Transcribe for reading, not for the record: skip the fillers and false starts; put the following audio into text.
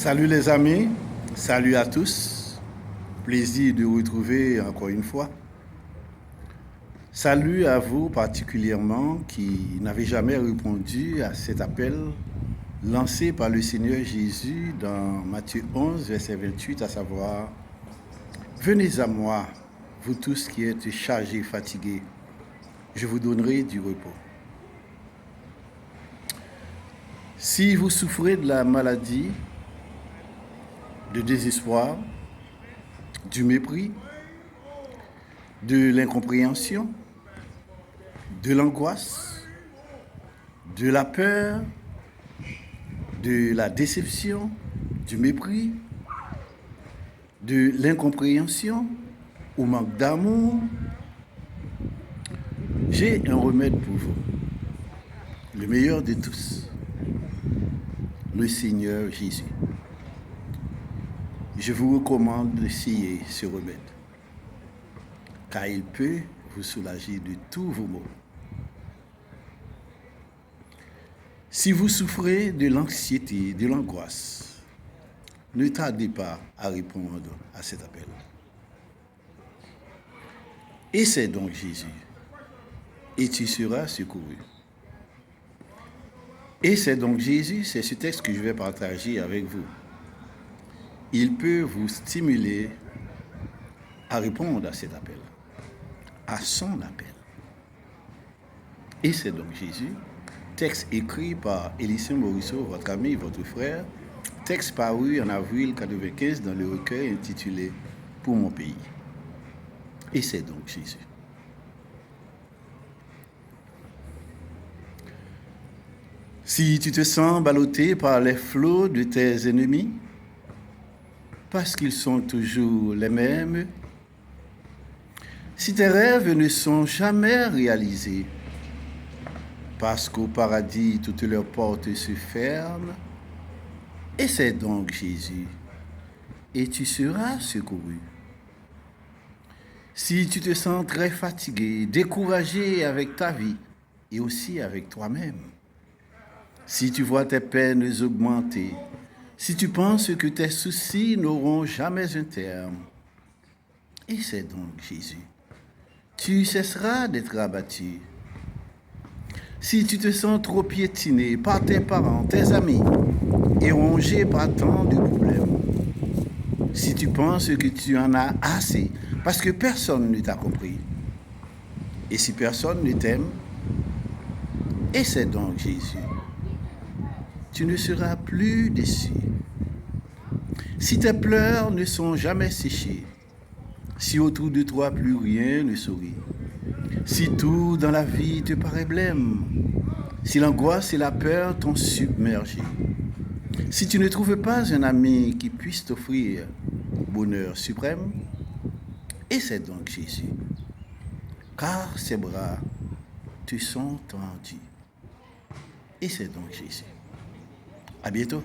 Salut les amis, salut à tous, plaisir de vous retrouver encore une fois. Salut à vous particulièrement qui n'avez jamais répondu à cet appel lancé par le Seigneur Jésus dans Matthieu 11, verset 28, à savoir « Venez à moi, vous tous qui êtes chargés et fatigués, je vous donnerai du repos. » Si vous souffrez de la maladie, de désespoir, du mépris, de l'incompréhension, de l'angoisse, de la peur, de la déception, du mépris, de l'incompréhension ou manque d'amour, j'ai un remède pour vous, le meilleur de tous, le Seigneur Jésus. Je vous recommande d'essayer ce remède, car il peut vous soulager de tous vos maux. Si vous souffrez de l'anxiété, de l'angoisse, ne tardez pas à répondre à cet appel. Essaie donc Jésus, et tu seras secouru. Essaie donc Jésus, c'est ce texte que je vais partager avec vous. Il peut vous stimuler à répondre à cet appel, à son appel. Et c'est donc Jésus, texte écrit par Elisson Morisseau, votre ami, votre frère, texte paru en avril 1995 dans le recueil intitulé « Pour mon pays ». Et c'est donc Jésus. Si tu te sens ballotté par les flots de tes ennemis, parce qu'ils sont toujours les mêmes, si tes rêves ne sont jamais réalisés, parce qu'au paradis toutes leurs portes se ferment, essaie donc Jésus, et tu seras secouru. Si tu te sens très fatigué, découragé avec ta vie, et aussi avec toi-même, si tu vois tes peines augmenter, si tu penses que tes soucis n'auront jamais un terme, essaie donc Jésus. Tu cesseras d'être abattu. Si tu te sens trop piétiné par tes parents, tes amis, et rongé par tant de problèmes, si tu penses que tu en as assez parce que personne ne t'a compris, et si personne ne t'aime, essaie donc Jésus. Tu ne seras plus déçu. Si tes pleurs ne sont jamais séchés, si autour de toi plus rien ne sourit, si tout dans la vie te paraît blême, si l'angoisse et la peur t'ont submergé, si tu ne trouves pas un ami qui puisse t'offrir bonheur suprême, essaie donc Jésus, car ses bras te sont tendus. Essaie donc Jésus. À bientôt.